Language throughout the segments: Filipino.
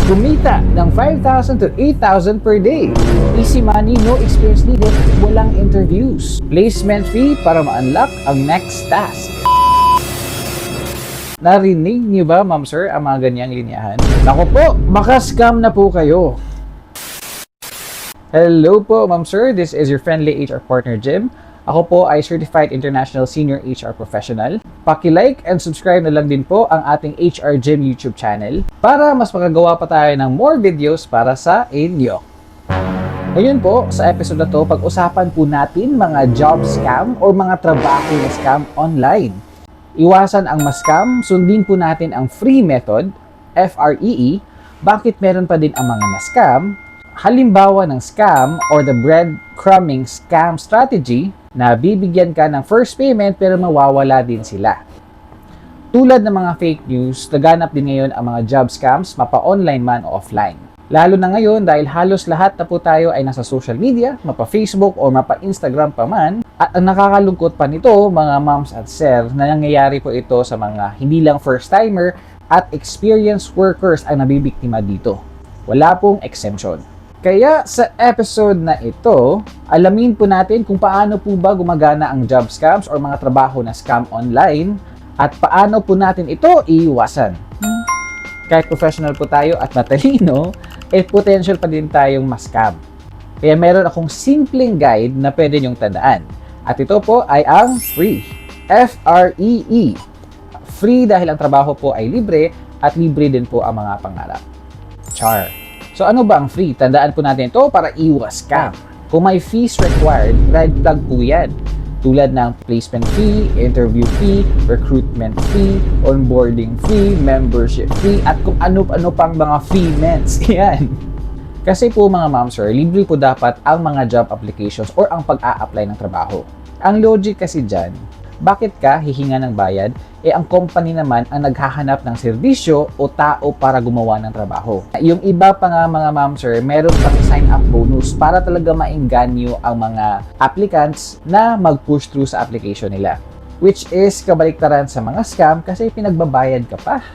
Kumita ng 5,000 to 8,000 per day. Easy money, no experience needed, walang interviews. Placement fee para ma-unlock ang next task. Narinig niyo ba, ma'am sir, ang mga ganyang linyahan? Naku po, baka scam na po kayo. Hello po, ma'am sir. This is your friendly HR partner, Jim. Ako po ay Certified International Senior HR Professional. Paki-like and subscribe na lang din po ang ating HR Jim YouTube channel para mas makagawa pa tayo ng more videos para sa inyo. Ngayon po, sa episode na to, pag-usapan po natin mga job scam or mga trabaho na scam online. Iwasan ang ma-scam, sundin po natin ang free method, FREE. Bakit meron pa din ang mga na-scam? Halimbawa ng scam or the breadcrumbing scam strategy na bibigyan ka ng first payment pero mawawala din sila. Tulad ng mga fake news, laganap din ngayon ang mga job scams, mapa-online man o offline. Lalo na ngayon dahil halos lahat na po tayo ay nasa social media, mapa-Facebook o mapa-Instagram pa man. At ang nakakalungkot pa nito, mga moms at sir, na nangyayari po ito sa mga hindi lang first-timer at experienced workers ang nabibiktima dito. Wala pong exemption. Kaya sa episode na ito, alamin po natin kung paano po ba gumagana ang job scams or mga trabaho na scam online at paano po natin ito iiwasan. Kahit professional po tayo at matalino, potential pa din tayong ma-scam. Kaya meron akong simpleng guide na pwede nyong tandaan. At ito po ay ang free. FREE. Free dahil ang trabaho po ay libre at libre din po ang mga pangarap. Char. So ano ba ang free? Tandaan po natin ito para iwas scam. Kung may fees required, red flag po yan. Tulad ng placement fee, interview fee, recruitment fee, onboarding fee, membership fee, at kung ano-ano pang mga fee ments. Yan. Kasi po mga ma'am sir, libre po dapat ang mga job applications or ang pag-a-apply ng trabaho. Ang logic kasi dyan, bakit ka hihinga ng bayad? Ang company naman ang naghahanap ng serbisyo o tao para gumawa ng trabaho. Yung iba pa nga mga ma'am sir, meron pang sign-up bonus para talaga maengganyo ang mga applicants na mag-push through sa application nila. Which is kabaliktaran sa mga scam kasi pinagbabayad ka pa.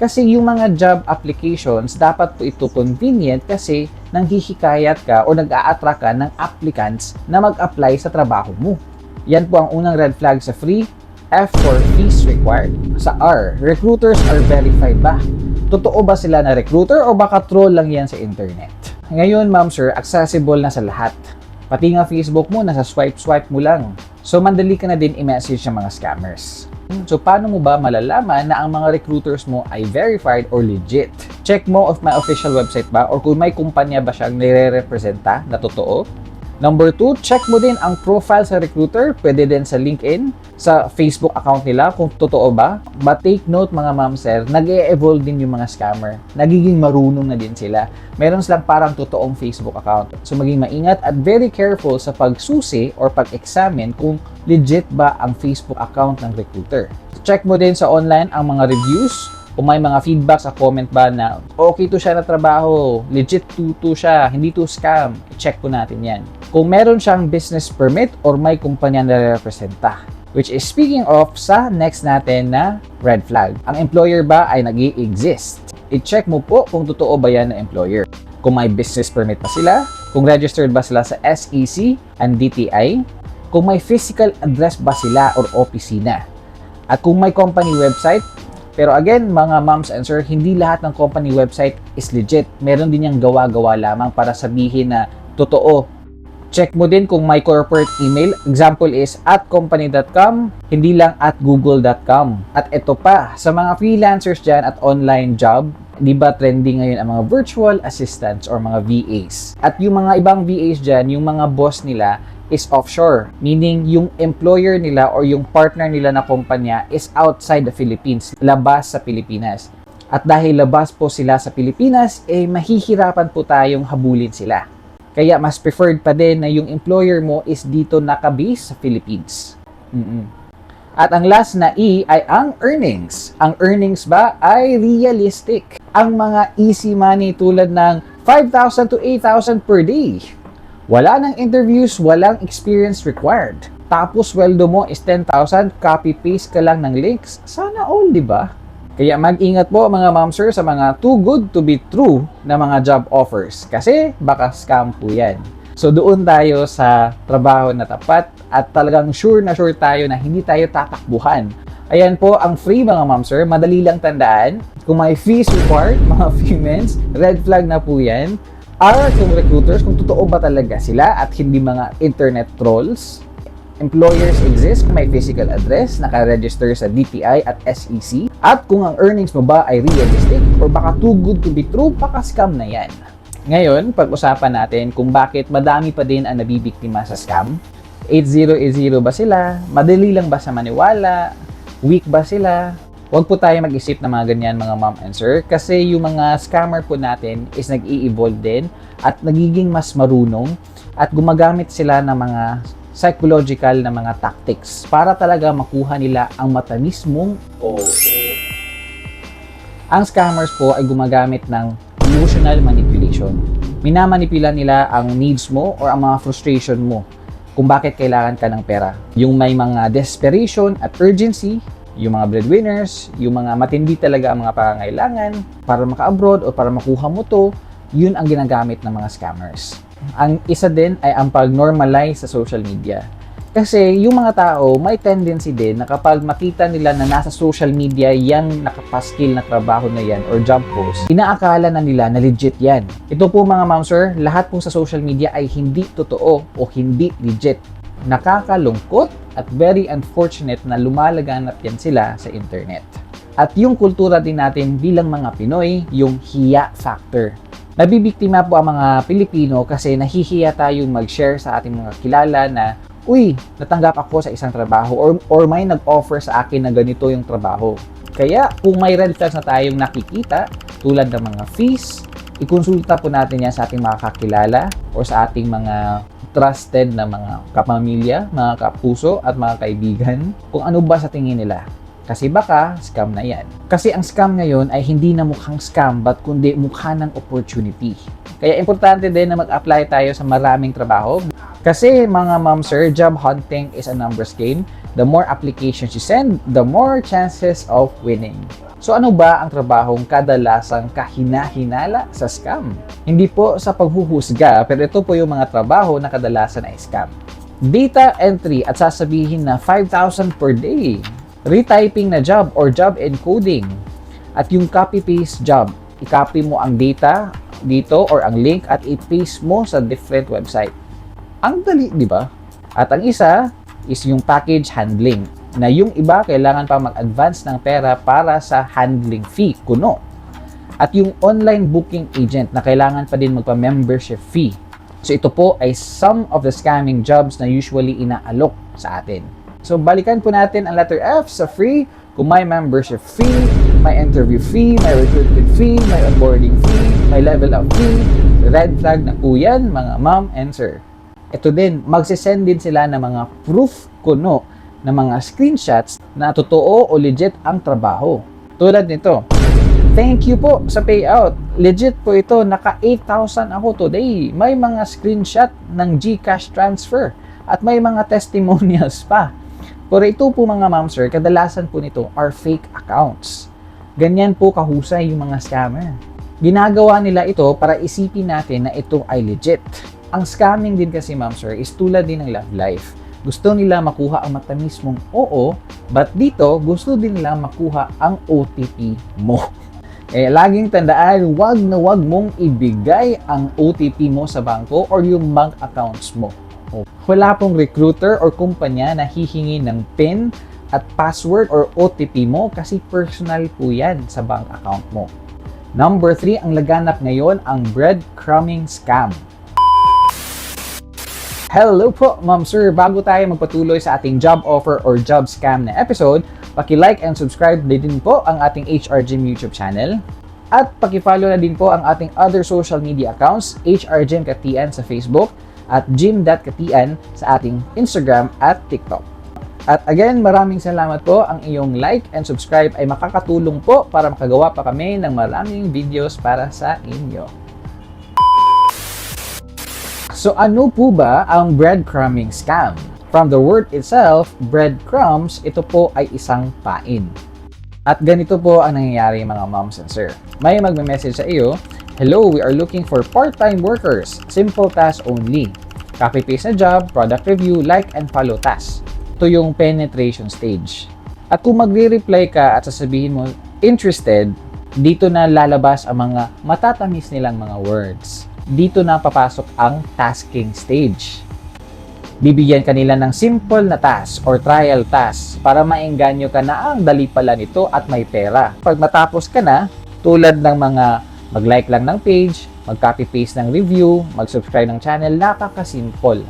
Kasi yung mga job applications, dapat po ito convenient kasi nanghihikayat ka o nag-a-attract ka ng applicants na mag-apply sa trabaho mo. Yan po ang unang red flag sa free. F for fees required. Sa R, recruiters are verified ba? Totoo ba sila na recruiter o baka troll lang yan sa internet? Ngayon, ma'am sir, accessible na sa lahat. Pati nga Facebook mo, nasa swipe mo lang. So, mandali ka na din i-message ng mga scammers. So, paano mo ba malalaman na ang mga recruiters mo ay verified or legit? Check mo if may official website ba or kung may kumpanya ba siyang nire-representa na totoo. Number 2, check mo din ang profile sa recruiter, pwede din sa LinkedIn, sa Facebook account nila kung totoo ba. But take note mga ma'am sir, nag-e-evolve din yung mga scammer. Nagiging marunong na din sila. Meron silang parang totoong Facebook account. So maging maingat at very careful sa pagsusi or pag-examine kung legit ba ang Facebook account ng recruiter. Check mo din sa online ang mga reviews. Kung may mga feedback sa comment ba na okay to siya na trabaho, legit to siya, hindi to scam, check po natin yan. Kung meron siyang business permit or may kumpanya na representa. Which is speaking of sa next natin na red flag. Ang employer ba ay nag-i-exist? I-check mo po kung totoo ba yan na employer. Kung may business permit pa sila, kung registered ba sila sa SEC and DTI, kung may physical address ba sila or opisina. At kung may company website. Pero again, mga moms and sir, hindi lahat ng company website is legit. Meron din yung gawa-gawa lamang para sabihin na totoo. Check mo din kung may corporate email. Example is @company.com, hindi lang @google.com. At ito pa, sa mga freelancers dyan at online job, di ba trending ngayon ang mga virtual assistants or mga VAs. At yung mga ibang VAs dyan, yung mga boss nila, is offshore, meaning yung employer nila or yung partner nila na kumpanya is outside the Philippines, labas sa Pilipinas. At dahil labas po sila sa Pilipinas, mahihirapan po tayong habulin sila. Kaya mas preferred pa din na yung employer mo is dito nakabase sa Philippines. At ang last na E ay ang earnings. Ang earnings ba ay realistic? Ang mga easy money tulad ng 5,000 to 8,000 per day. Wala nang interviews, walang experience required. Tapos sweldo mo is 10,000, copy-paste ka lang ng links. Sana all, di ba? Kaya mag-ingat po mga ma'am sir sa mga too good to be true na mga job offers kasi baka scam po yan. So doon tayo sa trabaho na tapat at talagang sure na sure tayo na hindi tayo tatakbuhan. Ayan po ang free mga ma'am sir, madali lang tandaan. Kung may fees required, mga payments, red flag na po yan. R kung recruiters, kung totoo ba talaga sila at hindi mga internet trolls. Employers exist kung may physical address, naka-register sa DTI at SEC. At kung ang earnings mo ba ay realistic or baka too good to be true, baka scam na yan. Ngayon, pag-usapan natin kung bakit madami pa din ang nabibiktima sa scam. 8080 ba sila? Madali lang ba sa maniwala? Weak ba sila? Huwag po tayo mag-isip ng mga ganyan mga ma'am and sir kasi yung mga scammer po natin is nag-i-evolve din at nagiging mas marunong at gumagamit sila ng mga psychological na mga tactics para talaga makuha nila ang matamis mong oo. Ang scammers po ay gumagamit ng emotional manipulation. Minamanipula nila ang needs mo or ang mga frustration mo kung bakit kailangan ka ng pera. Yung may mga desperation at urgency, yung mga breadwinners, yung mga matindi talaga ang mga pangangailangan para maka-abroad o para makuha mo to, yun ang ginagamit ng mga scammers. Ang isa din ay ang pag-normalize sa social media. Kasi yung mga tao may tendency din na kapag makita nila na nasa social media yung nakapaskil na trabaho na yan or job post, inaakala na nila na legit yan. Ito po mga ma'am sir, lahat po sa social media ay hindi totoo o hindi legit. Nakakalungkot at very unfortunate na lumalaganap yan sila sa internet. At yung kultura din natin bilang mga Pinoy, yung hiya factor. Nabibiktima po ang mga Pilipino kasi nahihiya tayong mag-share sa ating mga kilala na, uy, natanggap ako sa isang trabaho or may nag-offer sa akin na ganito yung trabaho. Kaya kung may red flags na tayong nakikita, tulad ng mga fees, ikonsulta po natin yan sa ating mga kakilala or sa ating mga trusted na mga kapamilya, mga kapuso at mga kaibigan kung ano ba sa tingin nila. Kasi baka scam na yan. Kasi ang scam ngayon ay hindi na mukhang scam but kundi mukha ng opportunity. Kaya importante din na mag-apply tayo sa maraming trabaho. Kasi mga ma'am sir, job hunting is a numbers game. The more applications you send, the more chances of winning. So ano ba ang trabahong kadalasang kahina-hinala sa scam? Hindi po sa paghuhusga, pero ito po yung mga trabaho na kadalasan ay scam. Data entry at sasabihin na 5,000 per day. Retyping na job or job encoding. At yung copy-paste job. I-copy mo ang data dito or ang link at i-paste mo sa different website. Ang dali, di ba? At ang isa is yung package handling. Na yung iba kailangan pa mag-advance ng pera para sa handling fee, kuno. At yung online booking agent na kailangan pa din magpa-membership fee. So ito po ay some of the scamming jobs na usually inaalok sa atin. So balikan po natin ang letter F sa free. Kung may membership fee, may interview fee, may recruitment fee, may onboarding fee, may level up fee, red flag na po yan mga ma'am and sir. Ito din, magsisend din sila ng mga proof kuno na mga screenshots na totoo o legit ang trabaho. Tulad nito, thank you po sa payout. Legit po ito, naka 8,000 ako today. May mga screenshot ng GCash transfer at may mga testimonials pa. Pero ito po mga ma'am sir, kadalasan po nito are fake accounts. Ganyan po kahusay yung mga scammer. Ginagawa nila ito para isipin natin na ito ay legit. Ang scamming din kasi ma'am sir is tulad din ng love life. Gusto nila makuha ang matamis mong oo, but dito gusto din nila makuha ang OTP mo. Eh, laging tandaan, wag na wag mong ibigay ang OTP mo sa bangko or yung bank accounts mo. Wala pong recruiter or kumpanya na hihingi ng PIN at password or OTP mo kasi personal po yan sa bank account mo. Number 3, ang laganap ngayon ang breadcrumbing scam. Hello po, ma'am sir. Bago tayo magpatuloy sa ating job offer or job scam na episode, paki-like and subscribe din po ang ating HR Gym YouTube channel. At paki-follow na din po ang ating other social media accounts, HR Gym Katian sa Facebook at gym.katian sa ating Instagram at TikTok. At again, maraming salamat po. Ang iyong like and subscribe ay makakatulong po para makagawa pa kami ng maraming videos para sa inyo. So ano po ba ang breadcrumbing scam? From the word itself, breadcrumbs, ito po ay isang pain. At ganito po ang nangyayari mga moms and sir. May magme-message sa iyo, "Hello, we are looking for part-time workers. Simple task only. Copy-paste na job, product review, like and follow task." Ito yung penetration stage. At kung magre-reply ka at sasabihin mo, interested, dito na lalabas ang mga matatamis nilang mga words. Dito na papasok ang tasking stage. Bibigyan kanila ng simple na task or trial task para maengganyo ka na ang dali pala nito at may pera. Pag matapos ka na, tulad ng mga mag-like lang ng page, mag-copy-paste ng review, mag-subscribe ng channel, napaka-simple.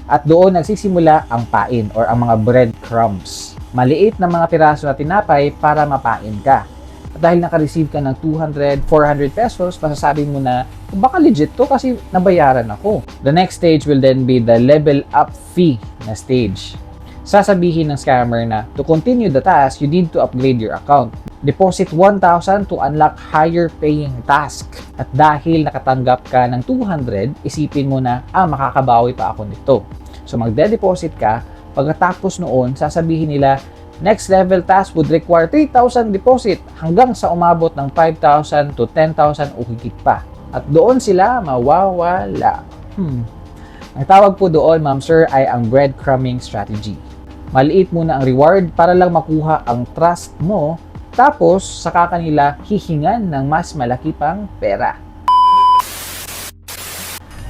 At doon nagsisimula ang pain or ang mga breadcrumbs. Maliit na mga piraso na tinapay para mapain ka. At dahil naka-receive ka ng 200, 400 pesos, masasabi mo na, baka legit to kasi nabayaran ako. The next stage will then be the level up fee na stage. Sasabihin ng scammer na, to continue the task, you need to upgrade your account. Deposit 1,000 to unlock higher paying task. At dahil nakatanggap ka ng 200, isipin mo na, makakabawi pa ako nito. So magde-deposit ka, pagkatapos noon, sasabihin nila, next level task would require 3,000 deposit hanggang sa umabot ng 5,000 to 10,000 o higit pa. At doon sila mawawala. Ang tawag po doon, ma'am sir, ay ang breadcrumbing strategy. Maliit muna ang reward para lang makuha ang trust mo, tapos saka kanila hihingan ng mas malaki pang pera.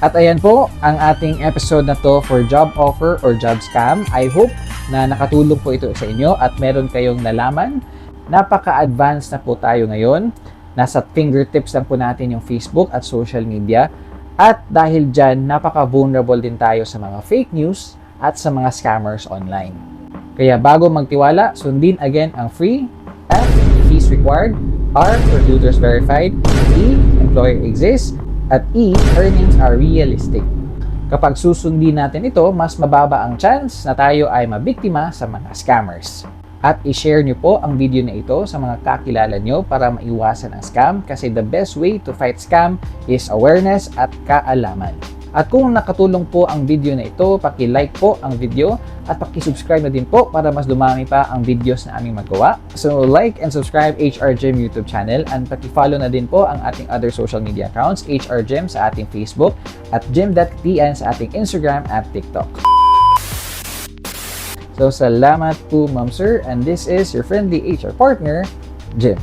At ayan po ang ating episode na to for job offer or job scam. I hope na nakatulong po ito sa inyo at meron kayong nalaman. Napaka-advanced na po tayo ngayon. Nasa fingertips lang po natin yung Facebook at social media. At dahil dyan, napaka-vulnerable din tayo sa mga fake news at sa mga scammers online. Kaya bago magtiwala, sundin again ang free, F, fees required, R, recruiters verified, E, employer exists, at E, earnings are realistic. Kapag susundin natin ito, mas mababa ang chance na tayo ay mabiktima sa mga scammers. At i-share nyo po ang video na ito sa mga kakilala nyo para maiwasan ang scam kasi the best way to fight scam is awareness at kaalaman. At kung nakatulong po ang video na ito, paki-like po ang video at paki-subscribe na din po para mas dumami pa ang videos na aming magawa. So like and subscribe HR Gym YouTube channel and paki-follow na din po ang ating other social media accounts, HR Gym sa ating Facebook at gym.tn sa ating Instagram at TikTok. So salamat po ma'am sir, and this is your friendly HR partner, Jim.